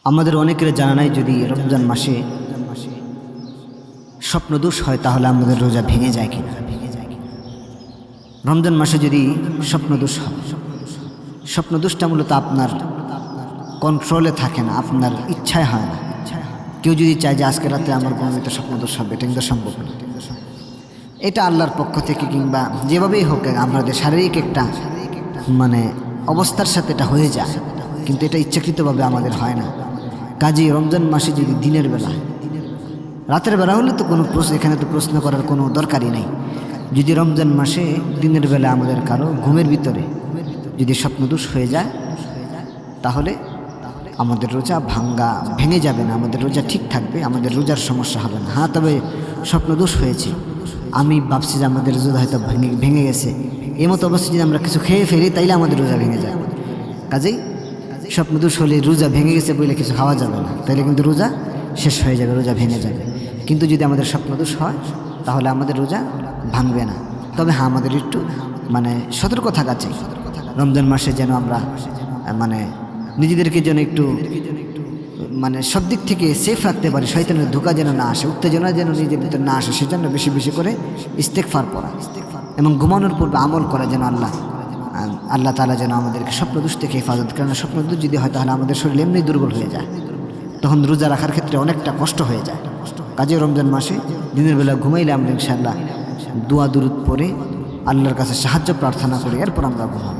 আমাদের অনেকের জানা নাই যদি রমজান মাসে স্বপ্নদোষ হয় তাহলে আমাদের রোজা ভেঙে যায় কিনা। রমজান মাসে যদি স্বপ্নদোষ হয়, স্বপ্নদোষটা মূলত আপনার কন্ট্রোলে থাকে না, আপনার ইচ্ছায় হয় না। কেউ যদি চায় যে আজকে রাতে আমার ঘুমিত স্বপ্নদোষ হবে, এটা কিন্তু সম্ভব না। এটা আল্লাহর পক্ষ থেকে কিংবা যেভাবেই হোক আমাদের শারীরিক একটা অবস্থার সাথে এটা হয়ে যায়, কিন্তু এটা ইচ্ছাকৃতভাবে আমাদের হয় না। কাজেই রমজান মাসে যদি দিনের বেলা, রাতের বেলা হলে তো কোনো এখানে তো প্রশ্ন করার কোনো দরকারই নেই। যদি রমজান মাসে দিনের বেলা আমাদের কারো ঘুমের ভিতরে যদি স্বপ্নদোষ হয়ে যায় তাহলে আমাদের রোজা ভেঙে যাবে না, আমাদের রোজা ঠিক থাকবে, আমাদের রোজার সমস্যা হবে না। হ্যাঁ, তবে স্বপ্নদোষ হয়েছে, আমি ভাবছি যে আমাদের রোজা হয়তো ভেঙে গেছে, এই মতো অবস্থায় যদি আমরা কিছু খেয়ে ফেলি তাইলে আমাদের রোজা ভেঙে যায়। কাজেই স্বপ্নদোষ হলে রোজা ভেঙে গেছে বলে কিছু খাওয়া যাবে না, তাইলে কিন্তু রোজা শেষ হয়ে যাবে, রোজা ভেঙে যাবে। কিন্তু যদি আমাদের স্বপ্নদোষ হয় তাহলে আমাদের রোজা ভাঙবে না। তবে হ্যাঁ, আমাদের একটু সতর্ক থাকা চাই। রমজান মাসে যেন আমরা নিজেদেরকে যেন একটু সব দিক থেকে সেফ রাখতে পারি, শয়তানের ধোঁকা যেন না আসে, উত্তেজনা যেন নিজের ভিতরে না আসে, সেজন্য বেশি বেশি করে ইস্তেগফার পড়া এবং ঘুমানোর পূর্বে আমল করা, যেন আল্লাহ তাআলা যেন আমাদেরকে স্বপ্নদোষ থেকে হেফাজত। কারণ স্বপ্নদোষ যদি হয় তাহলে আমাদের শরীর এমনি দুর্বল হয়ে যায়, তখন রোজা রাখার ক্ষেত্রে অনেকটা কষ্ট হয়ে যায়। কাজে রমজান মাসে দিনের বেলা ঘুমাইলে আমরা ইনশাআল্লাহ দোয়া দুরূদ পড়ে আল্লাহর কাছে সাহায্য প্রার্থনা করি, এরপর আমরা ঘুমাবো।